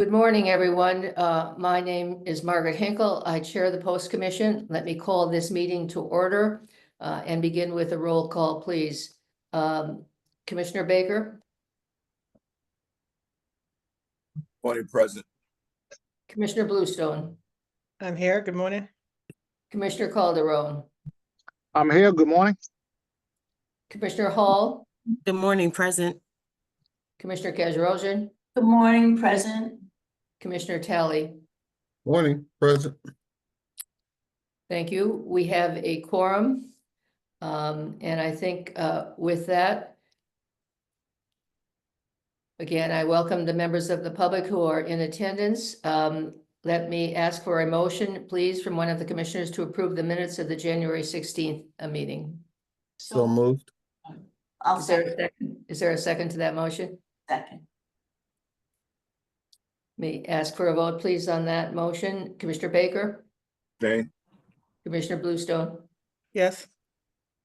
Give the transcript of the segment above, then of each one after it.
Good morning, everyone. My name is Margaret Hinkle. I chair the Post Commission. Let me call this meeting to order and begin with a roll call, please. Commissioner Baker, Morning, President. Commissioner Bluestone, I'm here. Good morning. Commissioner Calderon, I'm here. Good morning. Commissioner Hall, Good morning, present. Commissioner Kajrosian, Good morning, present. Commissioner Talley. Morning, President. Thank you. We have a quorum. And I think with that, again, I welcome the members of the public who are in attendance. Let me ask for a motion, please, from one of the commissioners to approve the minutes of the January 16th meeting. So moved. I'll Is there a second. second? Is there a second to that motion? Second. May ask for a vote, please, on that motion. Commissioner Baker, Okay. Commissioner Bluestone, Yes.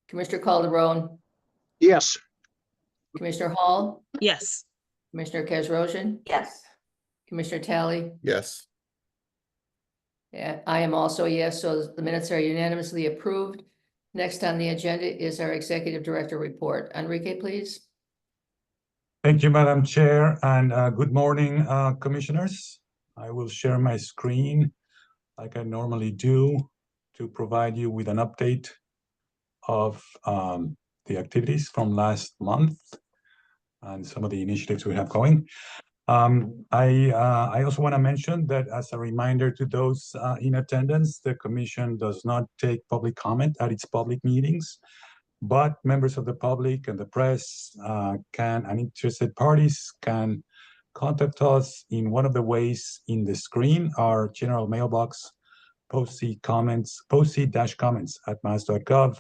Commissioner Calderon, Yes. Commissioner Hall, Yes. Commissioner Kajrosian, Yes. Commissioner Talley. Yes. Yeah, I am also a yes, so the minutes are unanimously approved. Next on the agenda is our Executive Director report. Enrique, please. Thank you, Madam Chair, and good morning, Commissioners. I will share my screen like I normally do to provide you with an update of the activities from last month and some of the initiatives we have going. I also want to mention that as a reminder to those in attendance, the Commission does not take public comment at its public meetings, but members of the public and the press and interested parties can contact us in one of the ways in the screen, our general mailbox, post-comments at mass.gov,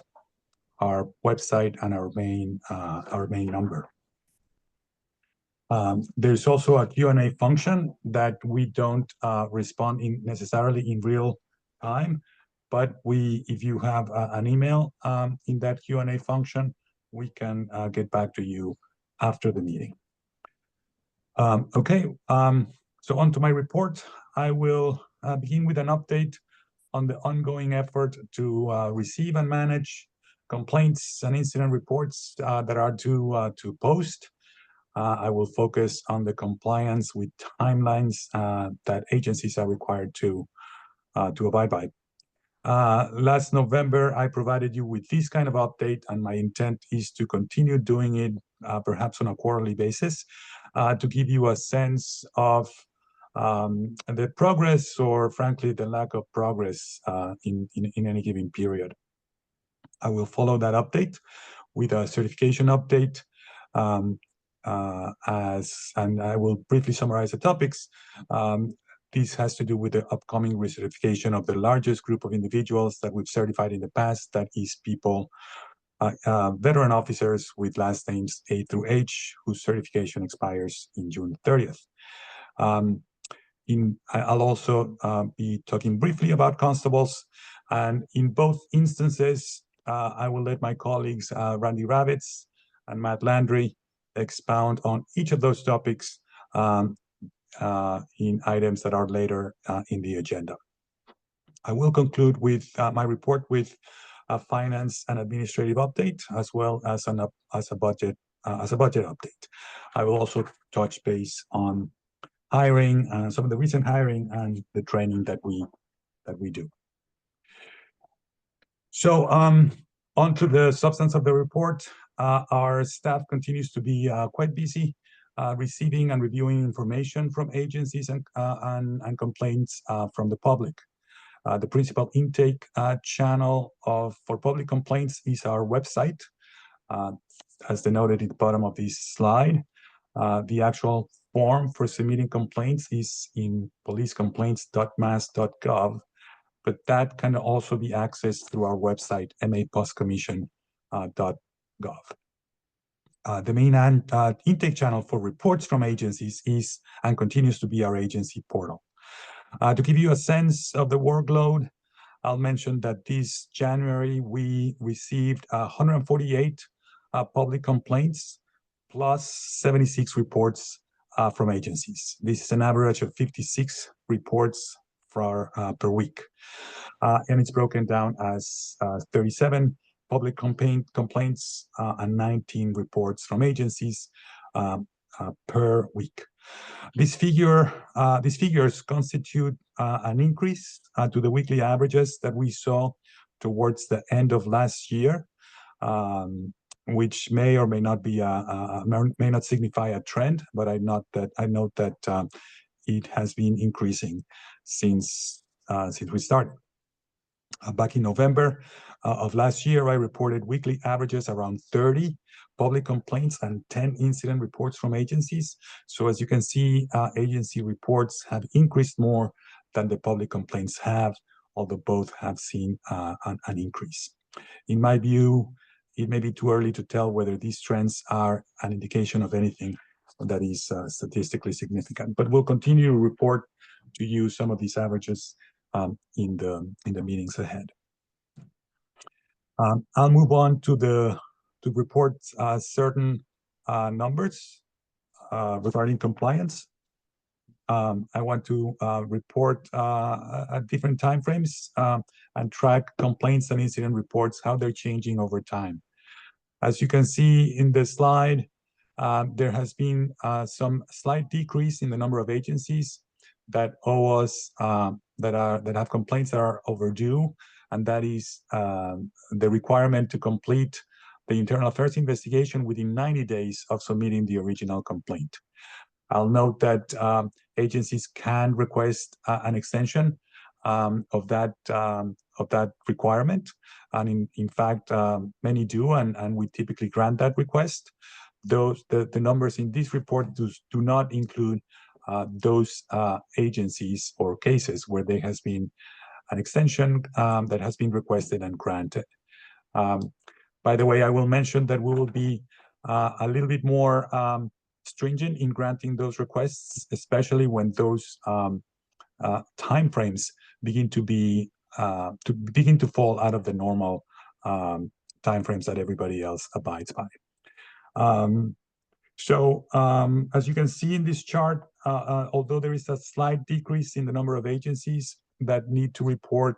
our website, and our main number. There's also a Q&A function that we don't respond necessarily in real time, but if you have an email in that Q&A function, we can get back to you after the meeting. So on to my report. I will begin with an update on the ongoing effort to receive and manage complaints and incident reports that are due to post. I will focus on the compliance with timelines that agencies are required to abide by. Last November, I provided you with this kind of update, and my intent is to continue doing it perhaps on a quarterly basis to give you a sense of the progress or frankly the lack of progress in any given period. I will follow that update with a certification update and I will briefly summarize the topics. This has to do with the upcoming recertification of the largest group of individuals that we've certified in the past, that is people, veteran officers with last names A through H, whose certification expires in June 30th. I'll also be talking briefly about constables, and in both instances, I will let my colleagues Randy Ravitz and Matt Landry expound on each of those topics in items that are later in the agenda. I will conclude with my report with a finance and administrative update, as well as a budget update. I will also touch base on hiring and some of the recent hiring and the training that we do. So on to the substance of the report. Our staff continues to be quite busy receiving and reviewing information from agencies and complaints from the public. The principal intake channel for public complaints is our website, as denoted at the bottom of this slide. The actual form for submitting complaints is in policecomplaints.mass.gov, but that can also be accessed through our website, mapostcommission.gov. The main intake channel for reports from agencies is and continues to be our agency portal. To give you a sense of the workload, I'll mention that this January we received 148 public complaints plus 76 reports from agencies. This is an average of 56 reports per week. And it's broken down as 37 public complaints and 19 reports from agencies per week. These figures constitute an increase to the weekly averages that we saw towards the end of last year, which may or may not be may not signify a trend, but I note that it has been increasing since we started. Back in November of last year, I reported weekly averages around 30 public complaints and 10 incident reports from agencies. So as you can see, agency reports have increased more than the public complaints have, although both have seen an increase. In my view, it may be too early to tell whether these trends are an indication of anything that is statistically significant, but we'll continue to report to you some of these averages in the meetings ahead. I'll move on to report certain numbers regarding compliance. I want to report at different timeframes and track complaints and incident reports, how they're changing over time. As you can see in the slide, there has been some slight decrease in the number of agencies that owe us that have complaints that are overdue, and that is the requirement to complete the internal affairs investigation within 90 days of submitting the original complaint. I'll note that agencies can request an extension of that requirement, and in fact, many do, and we typically grant that request. The numbers in this report do not include those agencies or cases where there has been an extension that has been requested and granted. By the way, I will mention that we will be a little bit more stringent in granting those requests, especially when those timeframes begin to fall out of the normal timeframes that everybody else abides by. As you can see in this chart, although there is a slight decrease in the number of agencies that need to report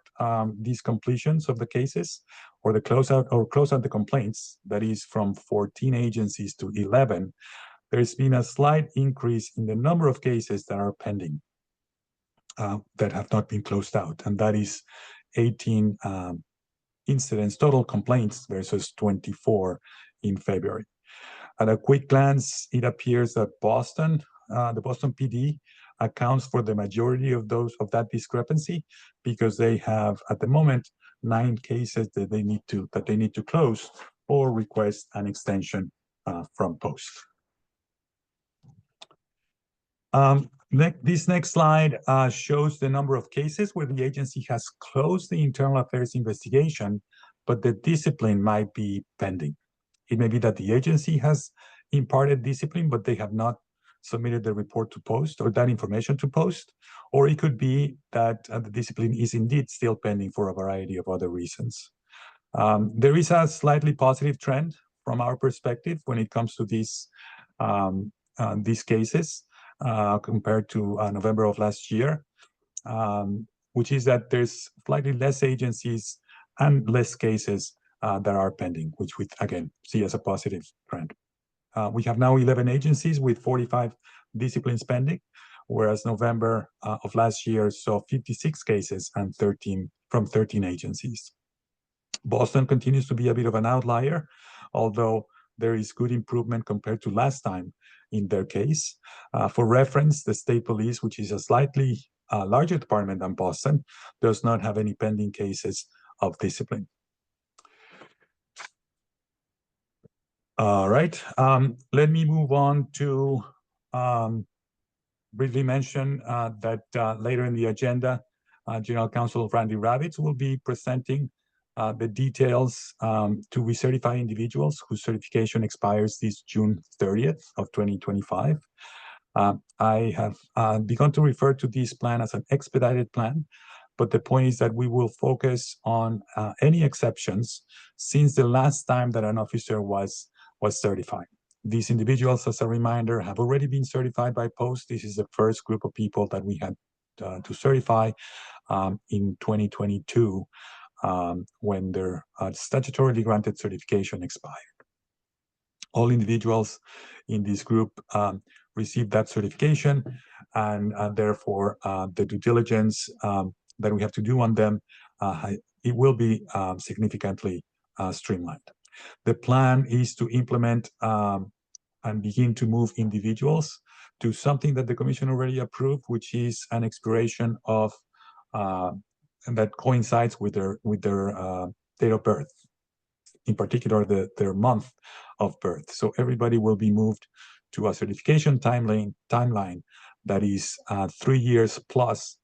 these completions of the cases or the close out the complaints, that is from 14 agencies to 11, there's been a slight increase in the number of cases that are pending that have not been closed out, and that is 18 incidents, total complaints versus 24 in February. At a quick glance, it appears that the Boston PD accounts for the majority of that discrepancy, because they have at the moment 9 cases that they need to close or request an extension from post. This next slide shows the number of cases where the agency has closed the internal affairs investigation, but the discipline might be pending. It may be that the agency has imparted discipline, but they have not submitted the report to post or that information to post, or it could be that the discipline is indeed still pending for a variety of other reasons. There is a slightly positive trend from our perspective when it comes to these cases compared to November of last year, which is that there's slightly less agencies and less cases that are pending, which we again see as a positive trend. We have now 11 agencies with 45 disciplines pending, whereas November of last year saw 56 cases and 13 agencies. Boston continues to be a bit of an outlier, although there is good improvement compared to last time in their case. For reference, the state police, which is a slightly larger department than Boston, does not have any pending cases of discipline. All right, let me move on to briefly mention that later in the agenda, General Counsel Randy Ravitz will be presenting the details to recertify individuals whose certification expires this June 30th of 2025. I have begun to refer to this plan as an expedited plan, but the point is that we will focus on any exceptions since the last time that an officer was certified. These individuals, as a reminder, have already been certified by post. This is the first group of people that we had to certify in 2022 when their statutorily granted certification expired. All individuals in this group received that certification, and therefore the due diligence that we have to do on them, it will be significantly streamlined. The plan is to implement and begin to move individuals to something that the Commission already approved, which is an expiration of that coincides with their date of birth, in particular their month of birth. So everybody will be moved to a certification timeline that is 3 years plus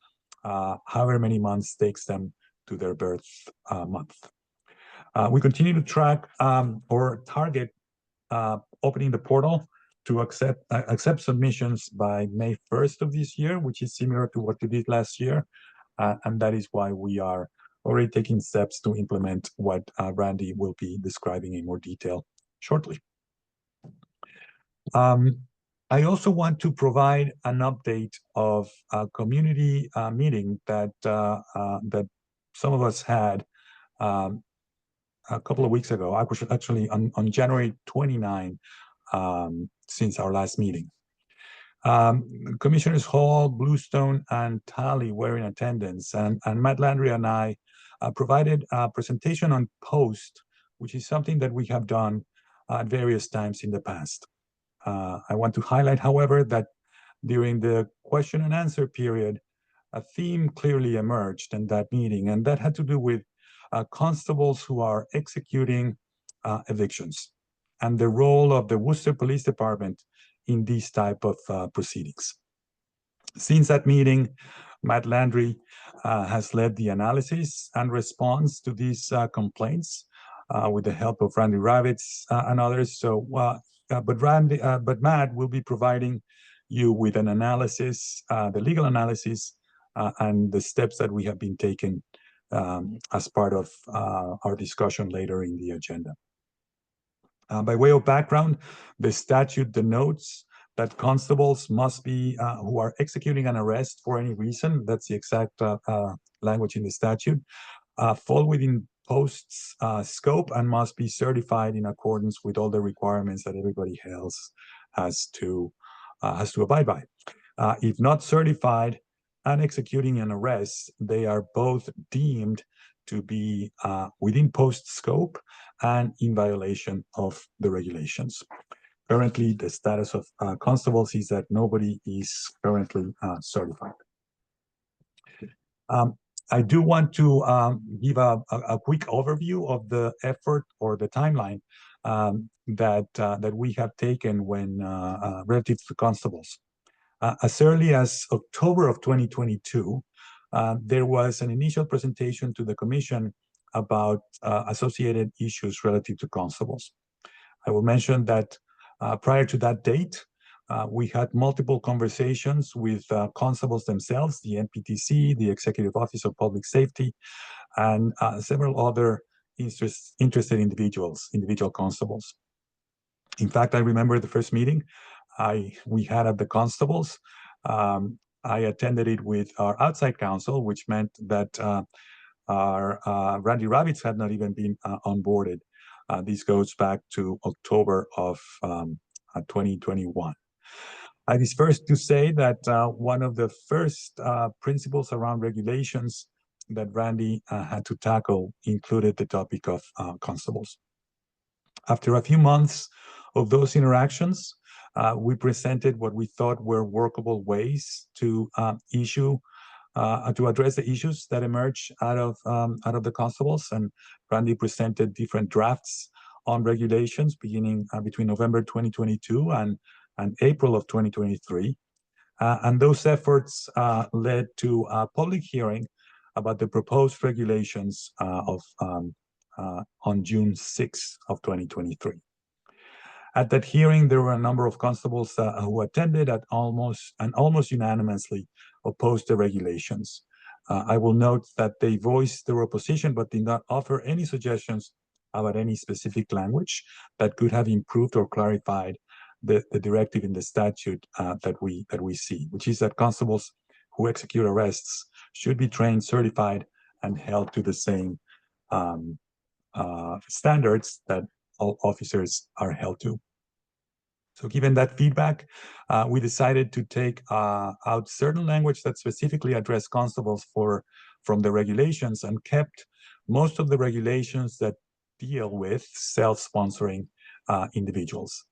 however many months takes them to their birth month. We continue to track or target opening the portal to accept submissions by May 1st of this year, which is similar to what we did last year. And that is why we are already taking steps to implement what Randy will be describing in more detail shortly. I also want to provide an update of a community meeting that some of us had a couple of weeks ago, actually on January 29, since our last meeting. Commissioners Hall, Bluestone, and Talley were in attendance, and Matt Landry and I provided a presentation on post, which is something that we have done at various times in the past. I want to highlight, however, that during the question and answer period, a theme clearly emerged in that meeting, and that had to do with constables who are executing evictions and the role of the Worcester Police Department in these type of proceedings. Since that meeting, Matt Landry has led the analysis and response to these complaints with the help of Randy Ravitz and others. So, but Matt will be providing you with an analysis, the legal analysis, and the steps that we have been taking as part of our discussion later in the agenda. By way of background, the statute denotes that constables must be, who are executing an arrest for any reason, that's the exact language in the statute, fall within post's scope and must be certified in accordance with all the requirements that everybody else has to abide by. If not certified and executing an arrest, they are both deemed to be within post scope and in violation of the regulations. Currently, the status of constables is that nobody is currently certified. I do want to give a quick overview of the effort or the timeline that we have taken when relative to constables. As early as October of 2022, there was an initial presentation to the Commission about associated issues relative to constables. I will mention that prior to that date, we had multiple conversations with constables themselves, the NPTC, the Executive Office of Public Safety, and several other interested individual constables. In fact, I remember the first meeting we had at the constables. I attended it with our outside counsel, which meant that our Randy Ravitz had not even been onboarded. This goes back to October of 2021. It is first to say that one of the first principles around regulations that Randy had to tackle included the topic of constables. After a few months of those interactions, we presented what we thought were workable ways to address the issues that emerge out of the constables, and Randy presented different drafts on regulations beginning between November 2022 and April of 2023, and those efforts led to a public hearing about the proposed regulations on June 6th of 2023. At that hearing, there were a number of constables who attended and almost unanimously opposed the regulations. I will note that they voiced their opposition but did not offer any suggestions about any specific language that could have improved or clarified the directive in the statute that we see, which is that constables who execute arrests should be trained, certified, and held to the same standards that all officers are held to. So given that feedback, we decided to take out certain language that specifically addressed constables from the regulations and kept most of the regulations that deal with self-sponsoring individuals.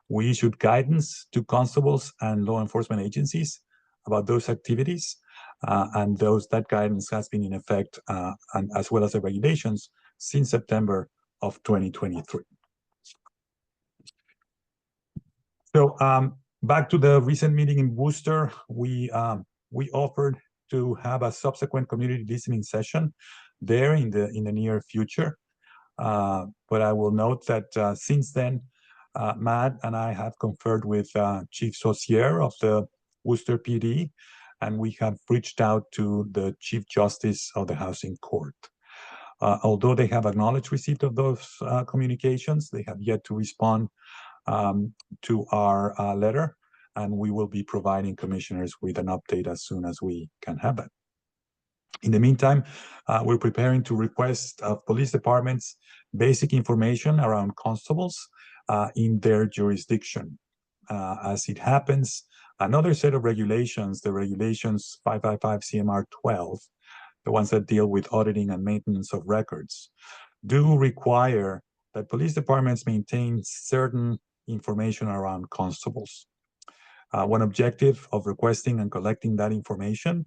We issued guidance to constables and law enforcement agencies about those activities, and that guidance has been in effect, and as well as the regulations, since September of 2023. So back to the recent meeting in Worcester, we offered to have a subsequent community listening session there in the near future. But I will note that since then, Matt and I have conferred with Chief Saucier of the Worcester PD, and we have reached out to the Chief Justice of the Housing Court. Although they have acknowledged receipt of those communications, they have yet to respond to our letter, and we will be providing commissioners with an update as soon as we can have it. In the meantime, we're preparing to request of police departments basic information around constables in their jurisdiction. As it happens, another set of regulations, the regulations 555 CMR 12, the ones that deal with auditing and maintenance of records, do require that police departments maintain certain information around constables. One objective of requesting and collecting that information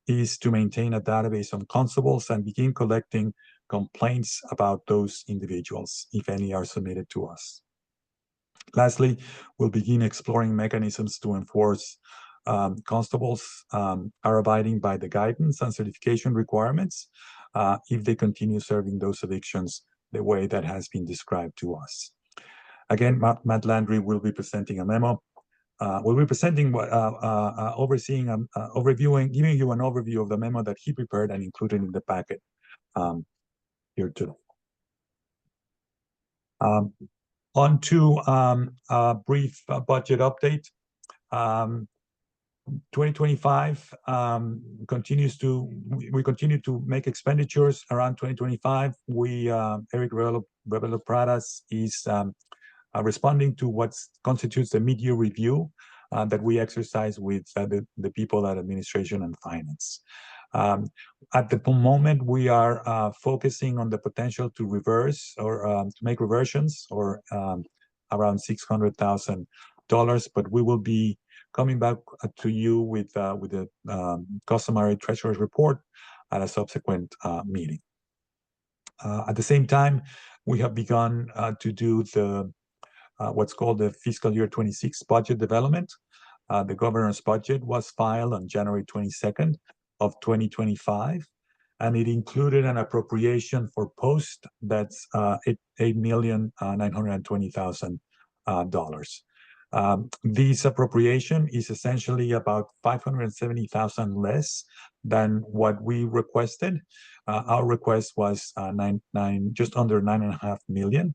is to maintain a database on constables and begin collecting complaints about those individuals, if any are submitted to us. Lastly, we'll begin exploring mechanisms to enforce constables are abiding by the guidance and certification requirements if they continue serving those evictions the way that has been described to us. Again, Matt Landry will be presenting a memo. We'll be presenting, overviewing, giving you an overview of the memo that he prepared and included in the packet here too. On to a brief budget update. 2025 we continue to make expenditures around 2025. Eric Ravitz Pradas is responding to what constitutes the mid-year review that we exercise with the people at administration and finance. At the moment, we are focusing on the potential to reverse or to make reversions or around $600,000, but we will be coming back to you with the customary treasurer's report at a subsequent meeting. At the same time, we have begun to do the what's called the fiscal year 26 budget development. The governor's budget was filed on January 22nd of 2025, and it included an appropriation for post that's $8,920,000. This appropriation is essentially about $570,000 less than what we requested. Our request was just under $9.5 million.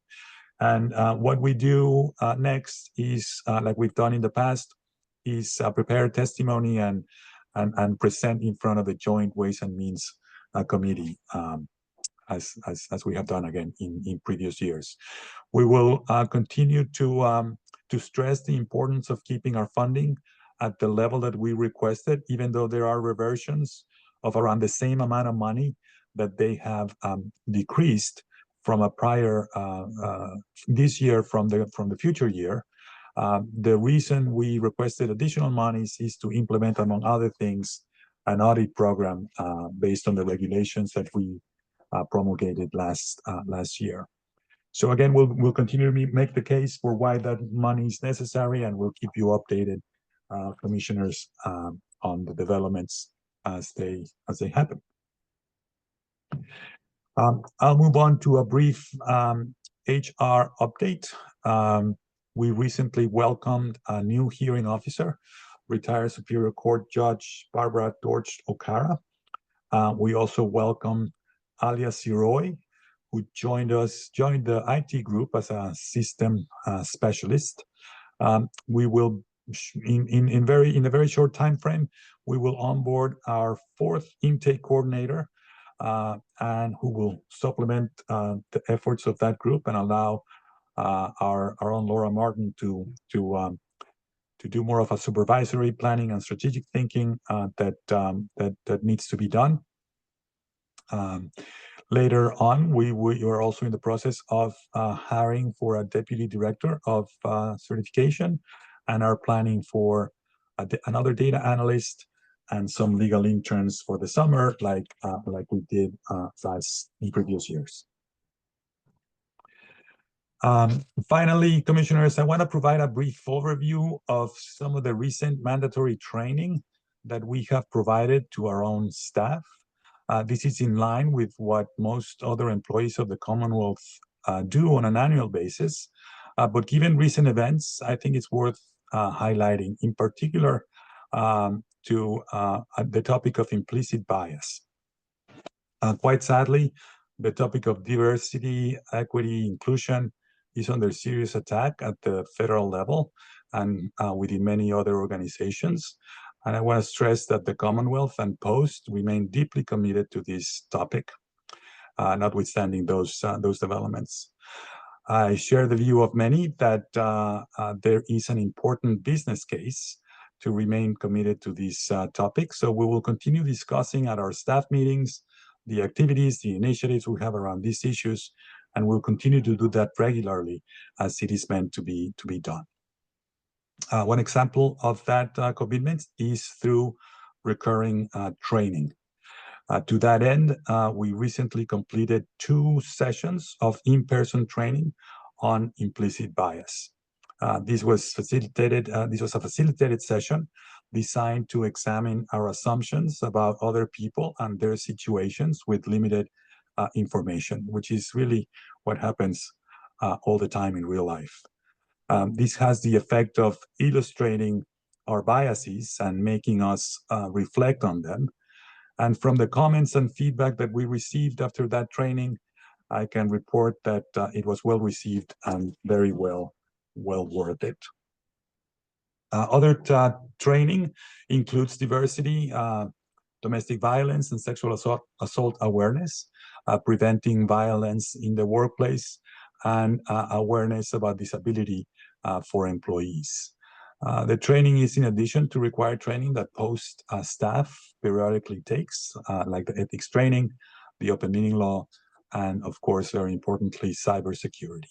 And what we do next is, like we've done in the past, is prepare testimony and present in front of the Joint Ways and Means Committee, as we have done again in previous years. We will continue to stress the importance of keeping our funding at the level that we requested, even though there are reversions of around the same amount of money that they have decreased from a prior this year from the future year. The reason we requested additional monies is to implement, among other things, an audit program based on the regulations that we promulgated last year. So again, we'll continue to make the case for why that money is necessary, and we'll keep you updated, commissioners, on the developments as they happen. I'll move on to a brief HR update. We recently welcomed a new hearing officer, retired Superior Court Judge Barbara Dorch Okara. We also welcome Alia Siroy, who joined the IT group as a system specialist. We will, in a very short time frame, we will onboard our 4th intake coordinator, and who will supplement the efforts of that group and allow our own Laura Martin to do more of a supervisory planning and strategic thinking that needs to be done. Later on, we are also in the process of hiring for a deputy director of certification, and are planning for another data analyst and some legal interns for the summer, like we did in previous years. Finally, commissioners, I want to provide a brief overview of some of the recent mandatory training that we have provided to our own staff. This is in line with what most other employees of the Commonwealth do on an annual basis. But given recent events, I think it's worth highlighting, in particular, to the topic of implicit bias. Quite sadly, the topic of diversity, equity, inclusion is under serious attack at the federal level and within many other organizations. And I want to stress that the Commonwealth and Post remain deeply committed to this topic, notwithstanding those developments. I share the view of many that there is an important business case to remain committed to this topic. So we will continue discussing at our staff meetings the activities, the initiatives we have around these issues, and we'll continue to do that regularly as it is meant to be done. One example of that commitment is through recurring training. To that end, we recently completed 2 sessions of in-person training on implicit bias. This was a facilitated session designed to examine our assumptions about other people and their situations with limited information, which is really what happens all the time in real life. This has the effect of illustrating our biases and making us reflect on them. And from the comments and feedback that we received after that training, I can report that it was well received and very well worth it. Other training includes diversity, domestic violence and sexual assault awareness, preventing violence in the workplace, and awareness about disability for employees. The training is in addition to required training that Post staff periodically takes, like the ethics training, the open meeting law, and of course, very importantly, cybersecurity.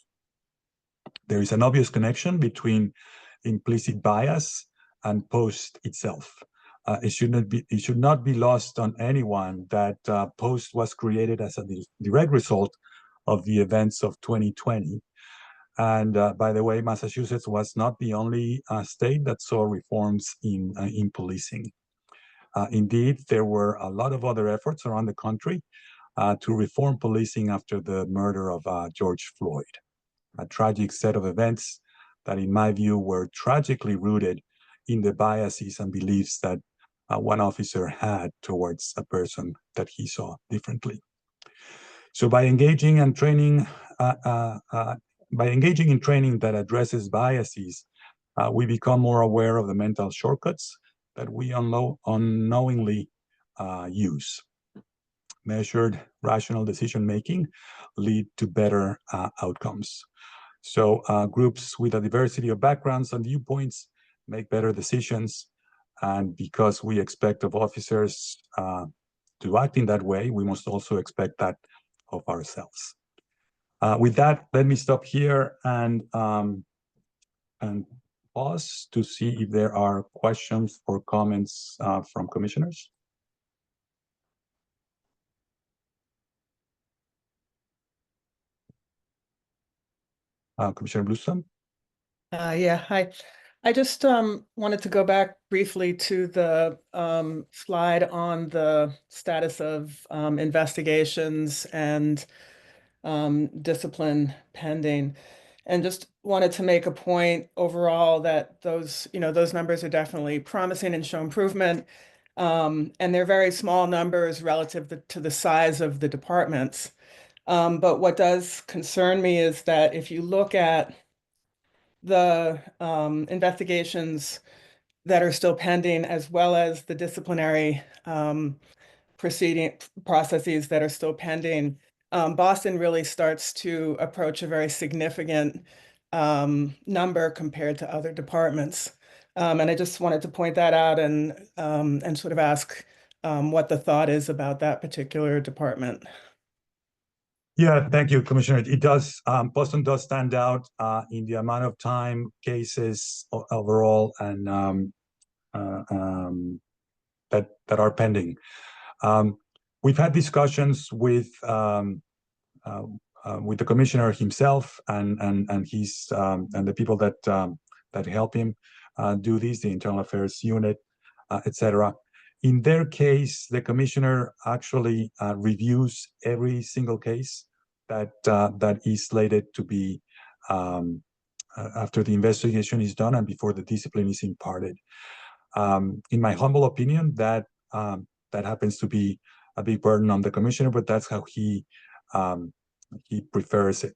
There is an obvious connection between implicit bias and Post itself. It should not be lost on anyone that Post was created as a direct result of the events of 2020. And by the way, Massachusetts was not the only state that saw reforms in policing. Indeed, there were a lot of other efforts around the country to reform policing after the murder of George Floyd, a tragic set of events that, in my view, were tragically rooted in the biases and beliefs that one officer had towards a person that he saw differently. So by engaging in training that addresses biases, we become more aware of the mental shortcuts that we unknowingly use. Measured, rational decision-making lead to better outcomes. So groups with a diversity of backgrounds and viewpoints make better decisions. And because we expect of officers to act in that way, we must also expect that of ourselves. With that, let me stop here and pause to see if there are questions or comments from commissioners. Commissioner Bluestone? Yeah, hi. I just wanted to go back briefly to the slide on the status of investigations and discipline pending, and just wanted to make a point overall that those numbers are definitely promising and show improvement, and they're very small numbers relative to the size of the departments. But what does concern me is that if you look at the investigations that are still pending, as well as the disciplinary processes that are still pending, Boston really starts to approach a very significant number compared to other departments. And I just wanted to point that out and sort of ask what the thought is about that particular department. Yeah, thank you, Commissioner. It does, Boston does stand out in the amount of time, cases overall, and that are pending. We've had discussions with the commissioner himself and his and the people that that help him do this, the internal affairs unit, etc. In their case, the commissioner actually reviews every single case that that is slated to be after the investigation is done and before the discipline is imparted. In my humble opinion, that that happens to be a big burden on the commissioner, but that's how he prefers it.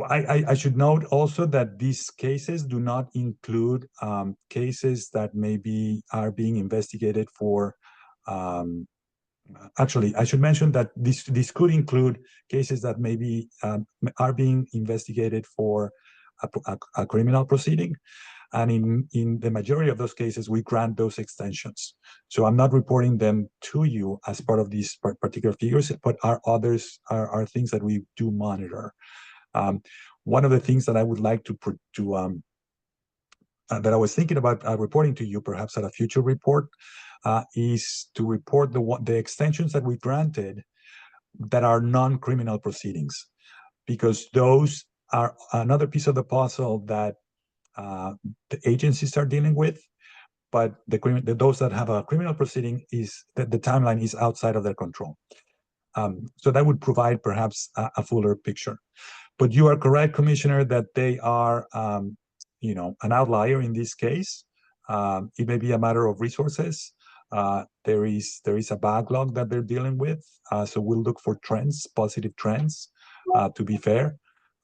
I should note also that these cases do not include cases that maybe are being investigated for. Actually, I should mention that this could include cases that maybe are being investigated for a criminal proceeding. And in the majority of those cases, we grant those extensions. So I'm not reporting them to you as part of these particular figures, but others are things that we do monitor. One of the things that I would like to that I was thinking about reporting to you, perhaps at a future report, is to report the extensions that we granted that are non-criminal proceedings, because those are another piece of the puzzle that the agencies are dealing with, but those that have a criminal proceeding is that the timeline is outside of their control. So that would provide perhaps a fuller picture. But you are correct, Commissioner, that they are, you know, an outlier in this case. It may be a matter of resources. There is a backlog that they're dealing with. So we'll look for trends, positive trends, to be fair.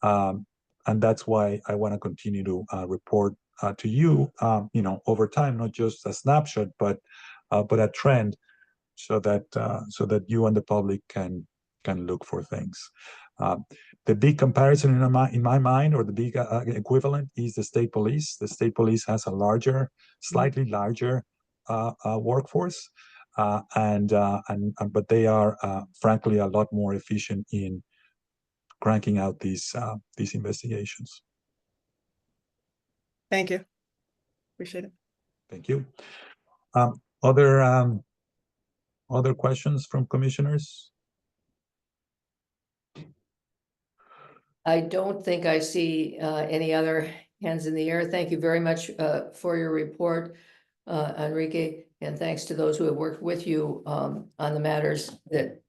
And that's why I want to continue to report to you, you know, over time, not just a snapshot, but a trend, so that you and the public can look for things. The big comparison in my mind, or the big equivalent, is the state police. The state police has a larger, slightly larger workforce, but they are frankly a lot more efficient in cranking out these investigations. Thank you. Appreciate it. Thank you. Other questions from commissioners? I don't think I see any other hands in the air. Thank you very much for your report, Enrique, and thanks to those who have worked with you on the matters that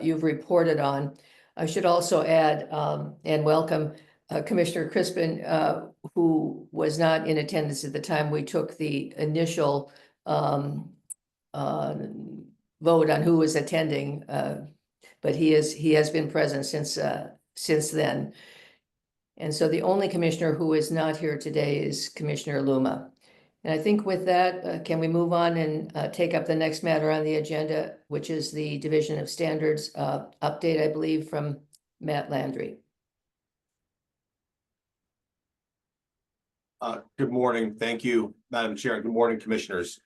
you've reported on. I should also add and welcome Commissioner Crispin, who was not in attendance at the time we took the initial vote on who was attending, but he has been present since then. And so the only commissioner who is not here today is Commissioner Luma. And I think with that, can we move on and take up the next matter on the agenda, which is the Division of Standards update, I believe, from Matt Landry. Good morning. Thank you, Madam Chair. Good morning, Commissioners.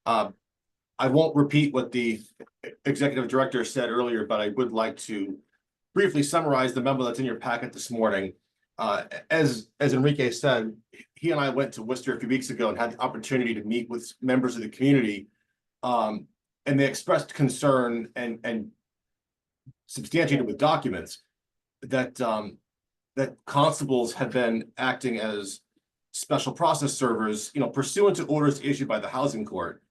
I won't repeat what the Executive Director said earlier, but I would like to briefly summarize the memo that's in your packet this morning. As Enrique said, he and I went to Worcester a few weeks ago and had the opportunity to meet with members of the community, and they expressed concern and substantiated with documents that that constables have been acting as special process servers, you know, pursuant to orders issued by the housing court.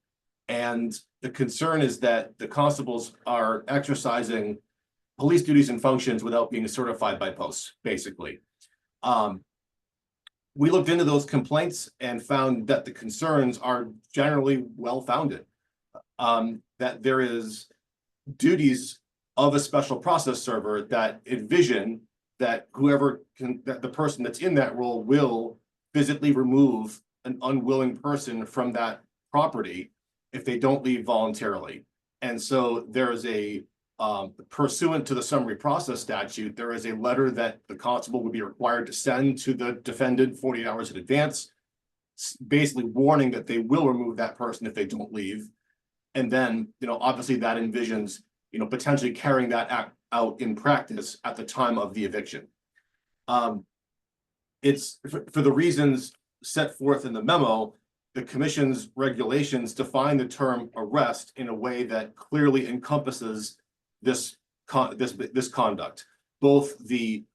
And the concern is that the constables are exercising police duties and functions without being certified by posts, basically. We looked into those complaints and found that the concerns are generally well-founded. That there is duties of a special process server that envision that that the person that's in that role will physically remove an unwilling person from that property if they don't leave voluntarily. And so there is a, pursuant to the summary process statute, there is a letter that the constable would be required to send to the defendant 48 hours in advance, basically warning that they will remove that person if they don't leave. And then, obviously that envisions, potentially carrying that act out in practice at the time of the eviction. It's for the reasons set forth in the memo, the commission's regulations define the term arrest in a way that clearly encompasses this conduct. Both the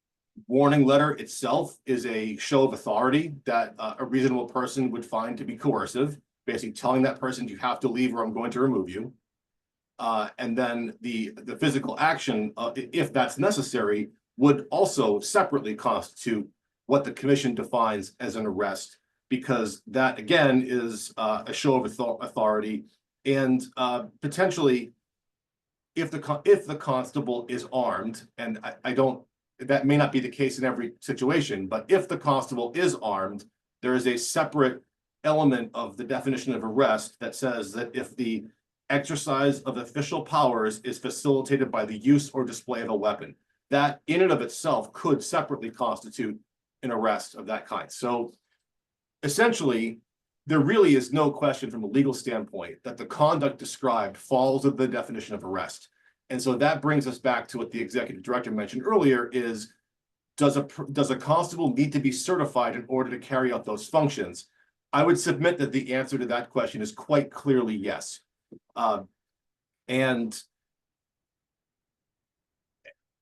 warning letter itself is a show of authority that a reasonable person would find to be coercive, basically telling that person you have to leave or I'm going to remove you. And then the physical action, if that's necessary, would also separately constitute what the commission defines as an arrest, because that again is a show of authority, and potentially, if the constable is armed, and that may not be the case in every situation, but if the constable is armed, there is a separate element of the definition of arrest that says that if the exercise of official powers is facilitated by the use or display of a weapon, that in and of itself could separately constitute an arrest of that kind. So essentially, there really is no question from a legal standpoint that the conduct described falls within the definition of arrest. And so that brings us back to what the executive director mentioned earlier is, does a constable need to be certified in order to carry out those functions? I would submit that the answer to that question is quite clearly yes. And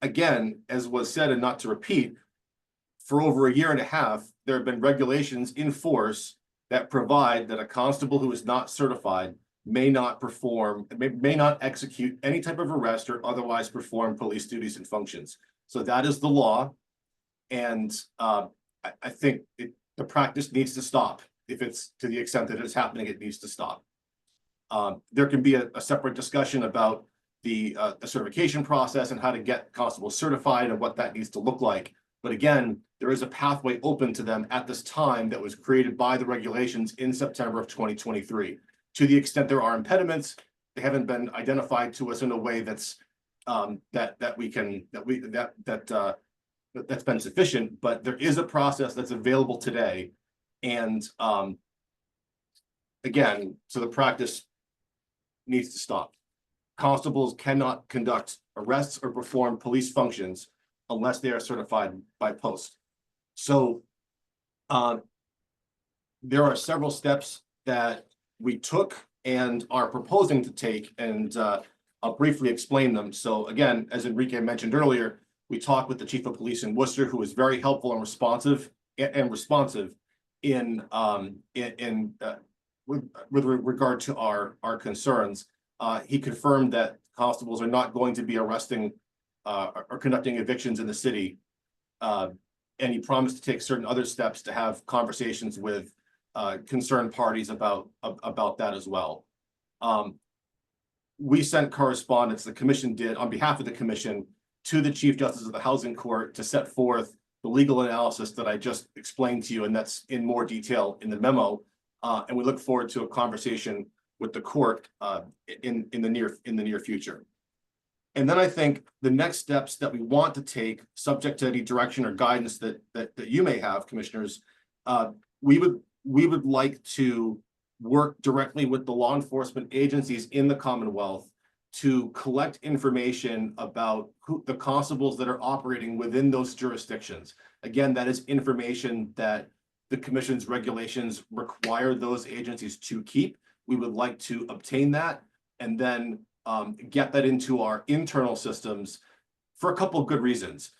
again, as was said, and not to repeat, for over 1.5 years, there have been regulations in force that provide that a constable who is not certified may not execute any type of arrest or otherwise perform police duties and functions. So that is the law. And I think the practice needs to stop. If it's to the extent that it's happening, it needs to stop. There can be a separate discussion about the certification process and how to get constables certified and what that needs to look like. But again, there is a pathway open to them at this time that was created by the regulations in September of 2023. To the extent there are impediments, they haven't been identified to us in a way that's that's been sufficient. But there is a process that's available today, and again, so the practice needs to stop. Constables cannot conduct arrests or perform police functions unless they are certified by post. So there are several steps that we took and are proposing to take, and I'll briefly explain them. So again, as Enrique mentioned earlier, we talked with the chief of police in Worcester, who was very helpful and responsive in with regard to our concerns. He confirmed that constables are not going to be arresting or conducting evictions in the city. And he promised to take certain other steps to have conversations with concerned parties about that as well. We sent correspondence, the commission did, on behalf of the commission, to the Chief Justice of the Housing Court to set forth the legal analysis that I just explained to you, and that's in more detail in the memo. And we look forward to a conversation with the court in the near future. And then I think the next steps that we want to take, subject to any direction or guidance that you may have, commissioners, we would like to work directly with the law enforcement agencies in the Commonwealth to collect information about the constables that are operating within those jurisdictions. Again, that is information that the commission's regulations require those agencies to keep. We would like to obtain that and then get that into our internal systems for a couple of good reasons.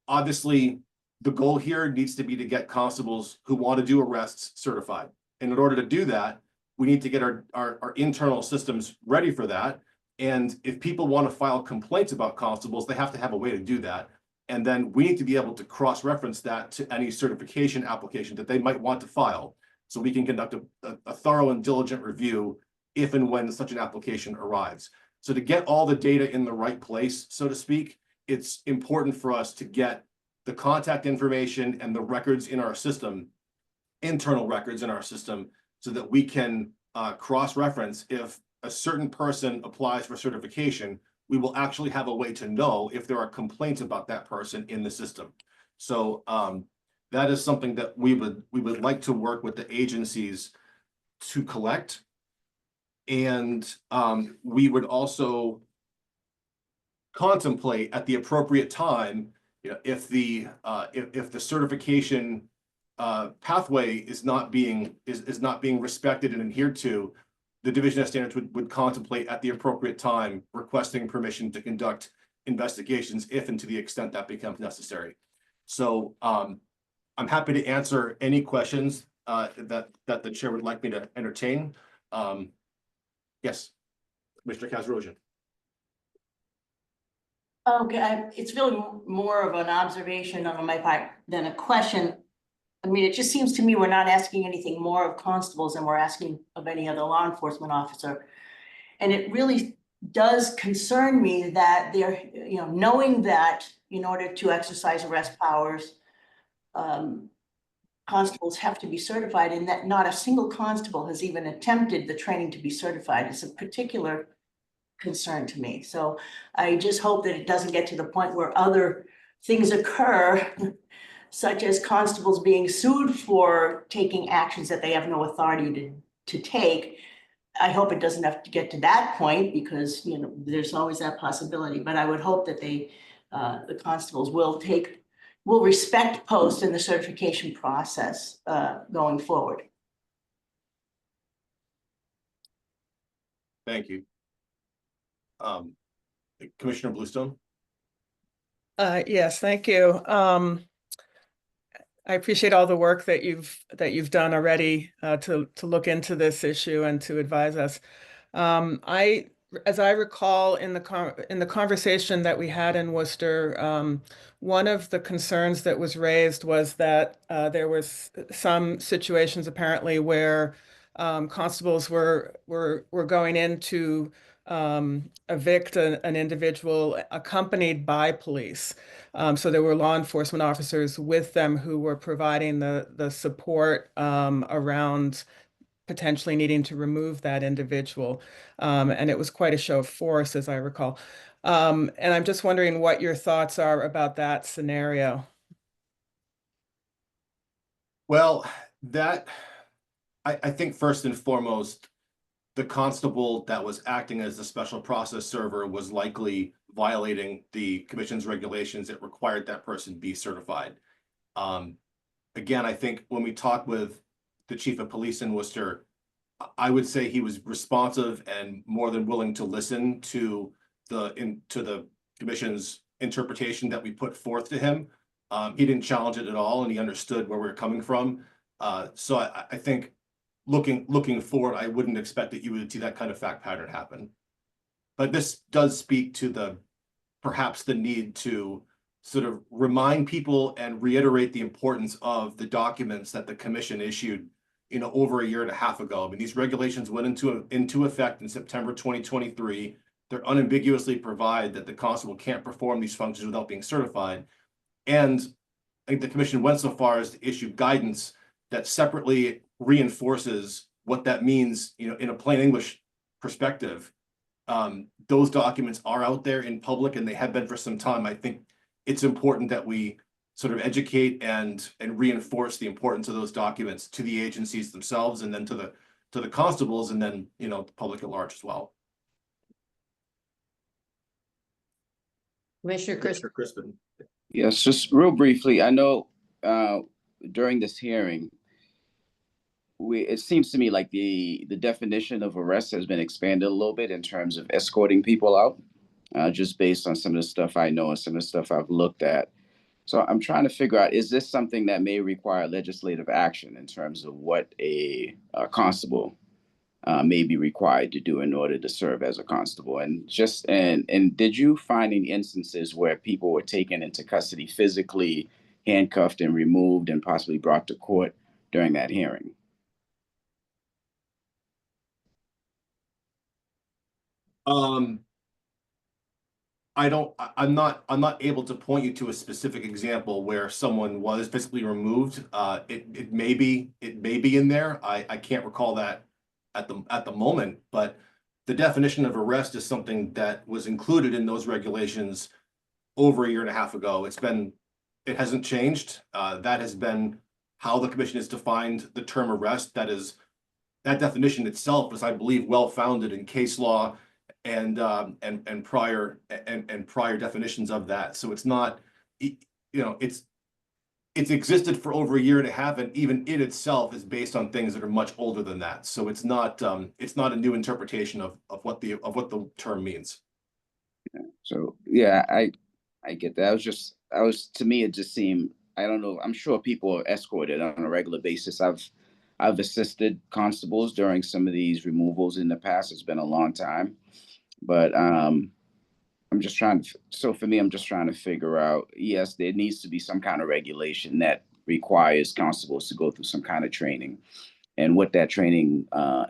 Obviously, the goal here needs to be to get constables who want to do arrests certified. And in order to do that, we need to get our internal systems ready for that. And if people want to file complaints about constables, they have to have a way to do that. And then we need to be able to cross-reference that to any certification application that they might want to file, so we can conduct a thorough and diligent review if and when such an application arrives. So to get all the data in the right place, so to speak, it's important for us to get the contact information and the records in our system, internal records in our system, so that we can cross-reference if a certain person applies for certification, we will actually have a way to know if there are complaints about that person in the system. So that is something that we would like to work with the agencies to collect. And we would also contemplate at the appropriate time, you know, if the certification pathway is not being respected and adhered to, the Division of Standards would contemplate at the appropriate time requesting permission to conduct investigations if and to the extent that becomes necessary. So I'm happy to answer any questions that the chair would like me to entertain. Yes, Mr. Kazrosian. Okay, it's really more of an observation on my part than a question. I mean, it just seems to me we're not asking anything more of constables than we're asking of any other law enforcement officer. And it really does concern me that they're, you know, knowing that in order to exercise arrest powers, constables have to be certified, and that not a single constable has even attempted the training to be certified. It's a particular concern to me. So I just hope that it doesn't get to the point where other things occur, such as constables being sued for taking actions that they have no authority to take. I hope it doesn't have to get to that point, because, you know, there's always that possibility, but I would hope that the constables will respect post in the certification process going forward. Thank you. Commissioner Bluestone. Yes, thank you. I appreciate all the work that you've done already to look into this issue and to advise us. As I recall in the conversation that we had in Worcester, one of the concerns that was raised was that there was some situations apparently where constables were going in to evict an individual accompanied by police. So there were law enforcement officers with them who were providing the support around potentially needing to remove that individual. And it was quite a show of force, as I recall. And I'm just wondering what your thoughts are about that scenario. Well, I think first and foremost, the constable that was acting as the special process server was likely violating the commission's regulations that required that person be certified. Again, I think when we talked with the chief of police in Worcester, I would say he was responsive and more than willing to listen to the commission's interpretation that we put forth to him. He didn't challenge it at all, and he understood where we were coming from. So I think looking forward, I wouldn't expect that you would see that kind of fact pattern happen. But this does speak to perhaps the need to sort of remind people and reiterate the importance of the documents that the commission issued, you know, over a year and a half ago. I mean, these regulations went into effect in September 2023. They're unambiguously provide that the constable can't perform these functions without being certified. And I think the commission went so far as to issue guidance that separately reinforces what that means, you know, in a plain English perspective. Those documents are out there in public, and they have been for some time. I think it's important that we sort of educate and reinforce the importance of those documents to the agencies themselves, and then to the constables, and then, you know, the public at large as well. Commissioner Crispin. Yes, just real briefly, I know during this hearing, it seems to me like the definition of arrest has been expanded a little bit in terms of escorting people out, just based on some of the stuff I know and some of the stuff I've looked at. So I'm trying to figure out, is this something that may require legislative action in terms of what a constable may be required to do in order to serve as a constable? And did you find any instances where people were taken into custody physically, handcuffed and removed and possibly brought to court during that hearing? I'm not able to point you to a specific example where someone was physically removed. It may be in there. I can't recall that at the moment, but the definition of arrest is something that was included in those regulations over a year and a half ago. It hasn't changed. That has been how the commission has defined the term arrest. That definition itself is, I believe, well-founded in case law and prior definitions of that. So it's not, it's existed for over a year and a half, and even it itself is based on things that are much older than that. So it's not a new interpretation of what the term means. So yeah, I get that. To me, it just seemed, I don't know, I'm sure people are escorted on a regular basis. I've assisted constables during some of these removals in the past. It's been a long time, but I'm just trying to, so for me, I'm just trying to figure out, yes, there needs to be some kind of regulation that requires constables to go through some kind of training. And what that training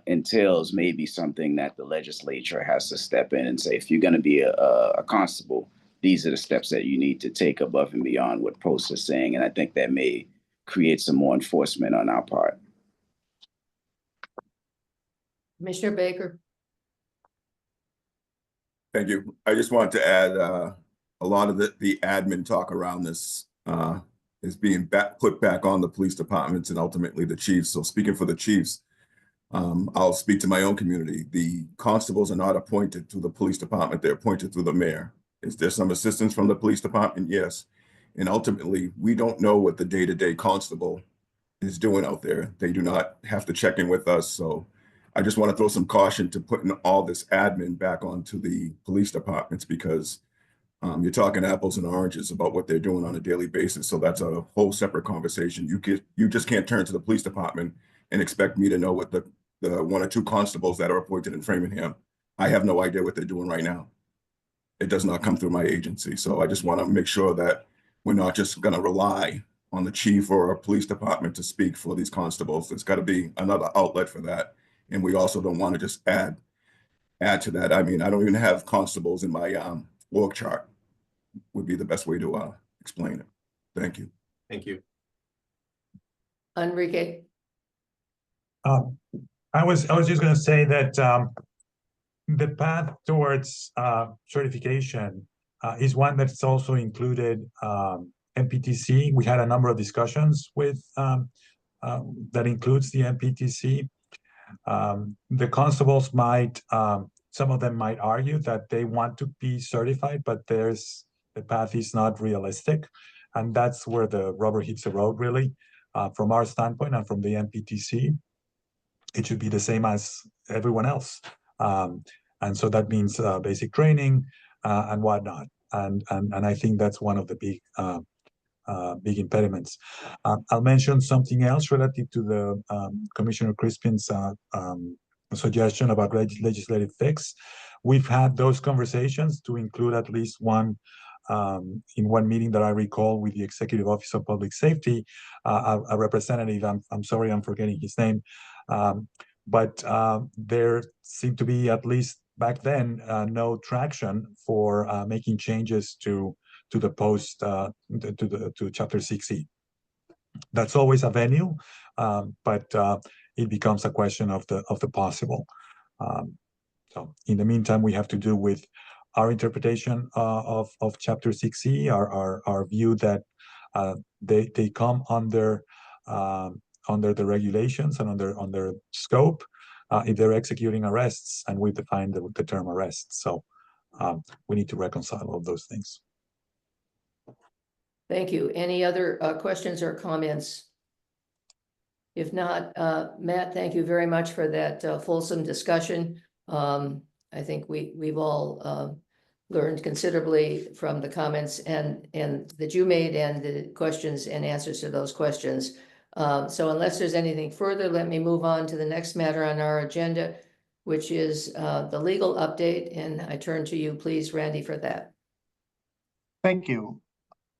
entails may be something that the legislature has to step in and say, if you're going to be a constable, these are the steps that you need to take above and beyond what post is saying. And I think that may create some more enforcement on our part. Commissioner Baker. Thank you. I just wanted to add a lot of the admin talk around this is being put back on the police departments and ultimately the chiefs. So speaking for the chiefs, I'll speak to my own community. The constables are not appointed to the police department. They're appointed through the mayor. Is there some assistance from the police department? Yes. And ultimately, we don't know what the day-to-day constable is doing out there. They do not have to check in with us. So I just want to throw some caution to putting all this admin back onto the police departments, because you're talking apples and oranges about what they're doing on a daily basis. So that's a whole separate conversation. You just can't turn to the police department and expect me to know what the one or two constables that are appointed in Framingham. I have no idea what they're doing right now. It does not come through my agency. So I just want to make sure that we're not just going to rely on the chief or a police department to speak for these constables. There's got to be another outlet for that. And we also don't want to just add to that. I mean, I don't even have constables in my org chart, would be the best way to explain it. Thank you. Thank you. Enrique. I was just going to say that the path towards certification is one that's also included MPTC. We had a number of discussions with that includes the MPTC. The constables might, some of them might argue that they want to be certified, but the path is not realistic. And that's where the rubber hits the road, really. From our standpoint and from the MPTC, it should be the same as everyone else. And so that means basic training and whatnot. And I think that's one of the big impediments. I'll mention something else relative to the Commissioner Crispin's suggestion about legislative fix. We've had those conversations to include at least one in one meeting that I recall with the Executive Office of Public Safety, a representative, I'm sorry, I'm forgetting his name, but there seemed to be, at least back then, no traction for making changes to the post to Chapter 6E. That's always a venue, but it becomes a question of the possible. So in the meantime, we have to do with our interpretation of Chapter 6E, our view that they come under the regulations and under scope if they're executing arrests, and we define the term arrest. So we need to reconcile all those things. Thank you. Any other questions or comments? If not, Matt, thank you very much for that fulsome discussion. I think we've all learned considerably from the comments and that you made and the questions and answers to those questions. So unless there's anything further, let me move on to the next matter on our agenda, which is the legal update. And I turn to you, please, Randy, for that. Thank you.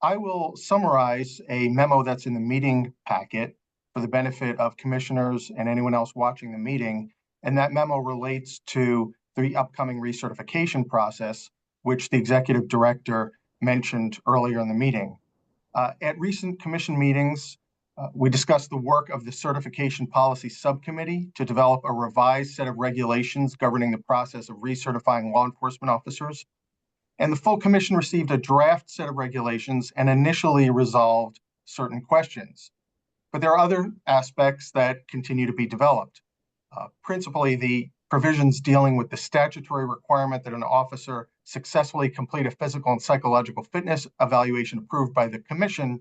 I will summarize a memo that's in the meeting packet for the benefit of commissioners and anyone else watching the meeting. And that memo relates to the upcoming recertification process which the executive director mentioned earlier in the meeting. At recent commission meetings, we discussed the work of the Certification Policy Subcommittee to develop a revised set of regulations governing the process of recertifying law enforcement officers. And the full commission received a draft set of regulations and initially resolved certain questions. But there are other aspects that continue to be developed. Principally, the provisions dealing with the statutory requirement that an officer successfully complete a physical and psychological fitness evaluation approved by the commission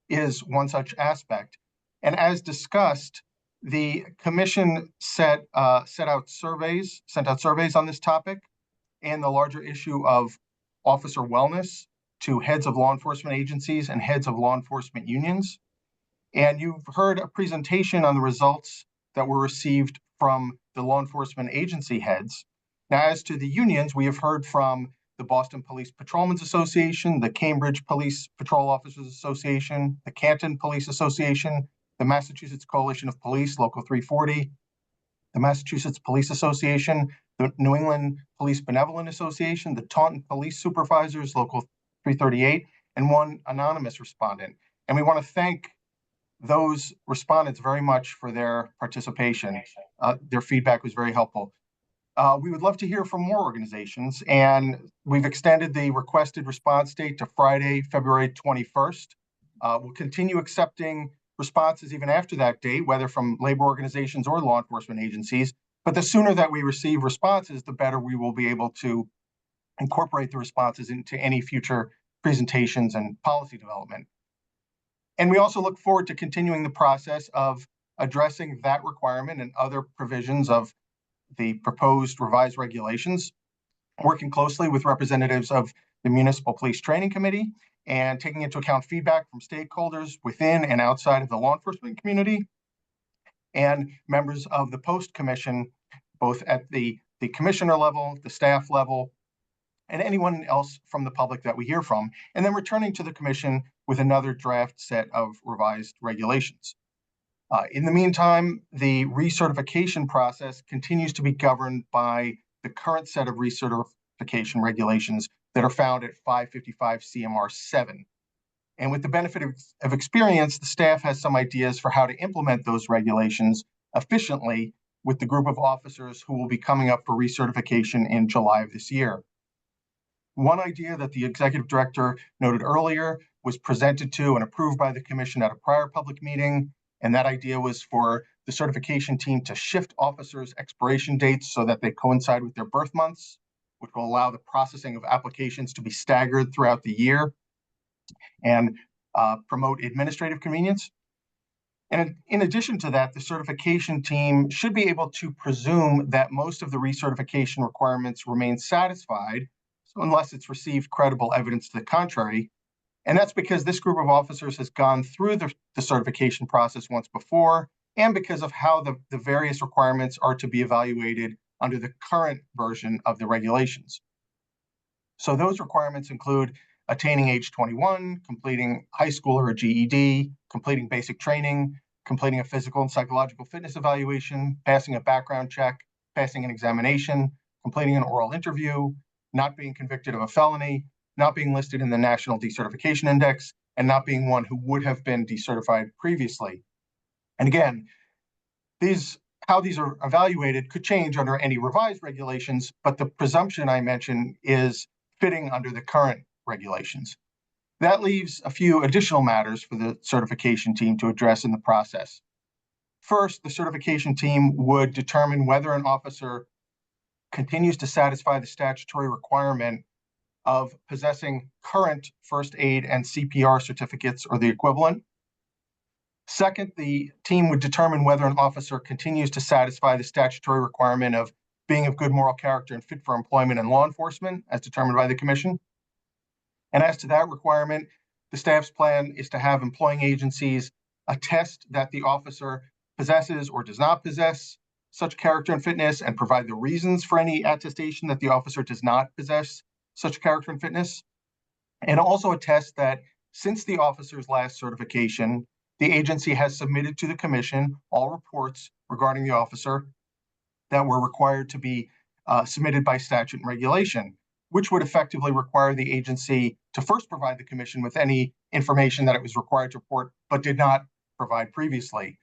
is one such aspect. And as discussed, the commission sent out surveys on this topic and the larger issue of officer wellness to heads of law enforcement agencies and heads of law enforcement unions. And you've heard a presentation on the results that were received from the law enforcement agency heads. Now, as to the unions, we have heard from the Boston Police Patrolmen's Association, the Cambridge Police Patrol Officers Association, the Canton Police Association, the Massachusetts Coalition of Police, Local 340, the Massachusetts Police Association, the New England Police Benevolent Association, the Taunton Police Supervisors, Local 338, and one anonymous respondent. And we want to thank those respondents very much for their participation. Their feedback was very helpful. We would love to hear from more organizations, and we've extended the requested response date to Friday, February 21st. We'll continue accepting responses even after that date, whether from labor organizations or law enforcement agencies. But the sooner that we receive responses, the better we will be able to incorporate the responses into any future presentations and policy development. And we also look forward to continuing the process of addressing that requirement and other provisions of the proposed revised regulations, working closely with representatives of the Municipal Police Training Committee and taking into account feedback from stakeholders within and outside of the law enforcement community and members of the Post Commission, both at the commissioner level, the staff level, and anyone else from the public that we hear from, and then returning to the commission with another draft set of revised regulations. In the meantime, the recertification process continues to be governed by the current set of recertification regulations that are found at 555 CMR 7. And with the benefit of experience, the staff has some ideas for how to implement those regulations efficiently with the group of officers who will be coming up for recertification in July of this year. One idea that the executive director noted earlier was presented to and approved by the commission at a prior public meeting. And that idea was for the certification team to shift officers' expiration dates so that they coincide with their birth months, which will allow the processing of applications to be staggered throughout the year and promote administrative convenience. And in addition to that, the certification team should be able to presume that most of the recertification requirements remain satisfied, so unless it's received credible evidence to the contrary. And that's because this group of officers has gone through the certification process once before, and because of how the various requirements are to be evaluated under the current version of the regulations. So those requirements include attaining age 21, completing high school or a GED, completing basic training, completing a physical and psychological fitness evaluation, passing a background check, passing an examination, completing an oral interview, not being convicted of a felony, not being listed in the National Decertification Index, and not being one who would have been decertified previously. And again, how these are evaluated could change under any revised regulations, but the presumption I mentioned is fitting under the current regulations. That leaves a few additional matters for the certification team to address in the process. First, the certification team would determine whether an officer continues to satisfy the statutory requirement of possessing current first aid and CPR certificates or the equivalent. Second, the team would determine whether an officer continues to satisfy the statutory requirement of being of good moral character and fit for employment in law enforcement, as determined by the commission. And as to that requirement, the staff's plan is to have employing agencies attest that the officer possesses or does not possess such character and fitness and provide the reasons for any attestation that the officer does not possess such character and fitness, and also attest that since the officer's last certification, the agency has submitted to the commission all reports regarding the officer that were required to be submitted by statute and regulation. which would effectively require the agency to first provide the commission with any information that it was required to report, but did not provide previously.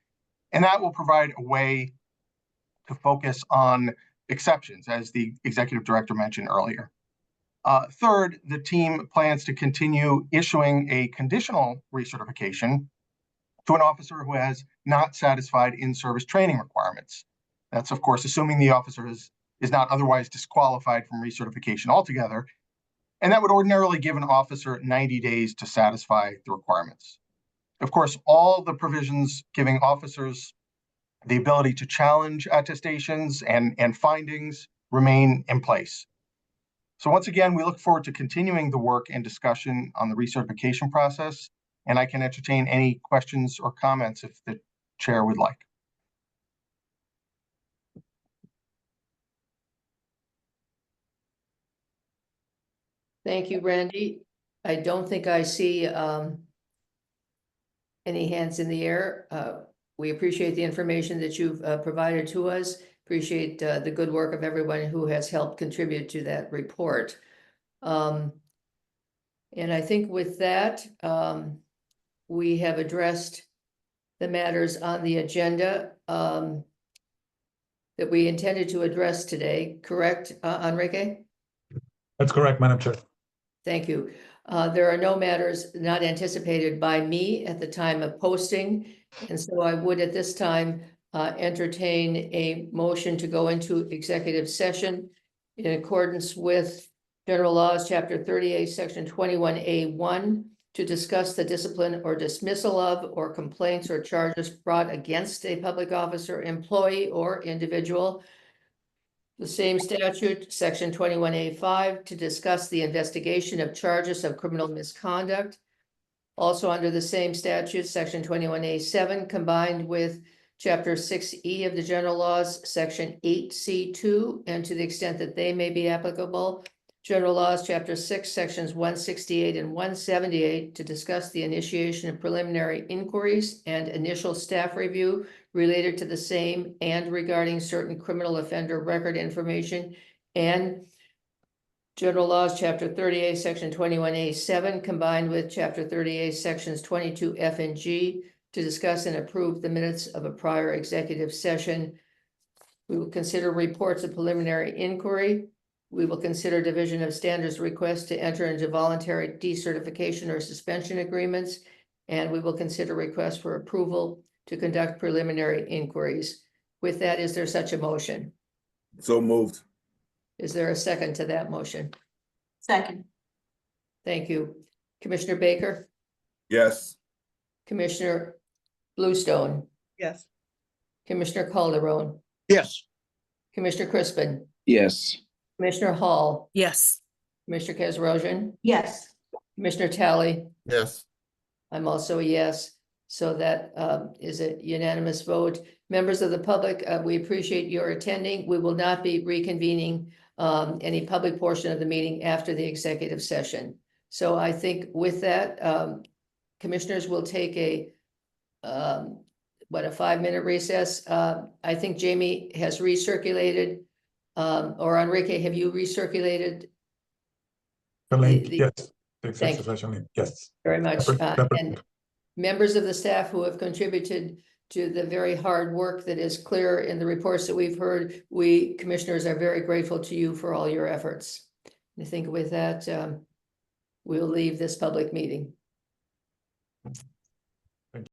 And that will provide a way to focus on exceptions, as the executive director mentioned earlier. Third, the team plans to continue issuing a conditional recertification to an officer who has not satisfied in-service training requirements. That's, of course, assuming the officer is not otherwise disqualified from recertification altogether. And that would ordinarily give an officer 90 days to satisfy the requirements. Of course, all the provisions giving officers the ability to challenge attestations and findings remain in place. So once again, we look forward to continuing the work and discussion on the recertification process, and I can entertain any questions or comments if the chair would like. Thank you, Randy. I don't think I see any hands in the air. We appreciate the information that you've provided to us. Appreciate the good work of everyone who has helped contribute to that report. And I think with that, we have addressed the matters on the agenda that we intended to address today, correct, Enrique? That's correct, Madam Chair. Thank you. There are no matters not anticipated by me at the time of posting. And so I would at this time entertain a motion to go into executive session in accordance with General Laws, Chapter 38, Section 21A1, to discuss the discipline or dismissal of or complaints or charges brought against a public officer, employee, or individual. The same statute, Section 21A5, to discuss the investigation of charges of criminal misconduct. Also under the same statute, Section 21A7, combined with Chapter 6E of the General Laws, Section 8C2, and to the extent that they may be applicable, General Laws, Chapter 6, Sections 168 and 178, to discuss the initiation of preliminary inquiries and initial staff review related to the same and regarding certain criminal offender record information, and General Laws, Chapter 38, Section 21A7, combined with Chapter 38, Sections 22F and G, to discuss and approve the minutes of a prior executive session. We will consider reports of preliminary inquiry. We will consider division of standards requests to enter into voluntary decertification or suspension agreements, and we will consider requests for approval to conduct preliminary inquiries. With that, is there such a motion? So moved. Is there a second to that motion? Second, Thank you. Commissioner Baker, Yes. Commissioner Bluestone, Yes. Commissioner Calderon, Yes. Commissioner Crispin, Yes. Commissioner Hall, Yes. Commissioner Kesrosian, yes. Commissioner Talley. Yes. I'm also a yes. So that is a unanimous vote. Members of the public, we appreciate your attending. We will not be reconvening any public portion of the meeting after the executive session. So I think with that, commissioners will take a 5-minute recess. I think Jamie has recirculated, or Enrique, have you recirculated? The link, the- yes. The Thank executive session link, yes. Very much. Separate. And members of the staff who have contributed to the very hard work that is clear in the reports that we've heard, we commissioners are very grateful to you for all your efforts. I think with that, we'll leave this public meeting.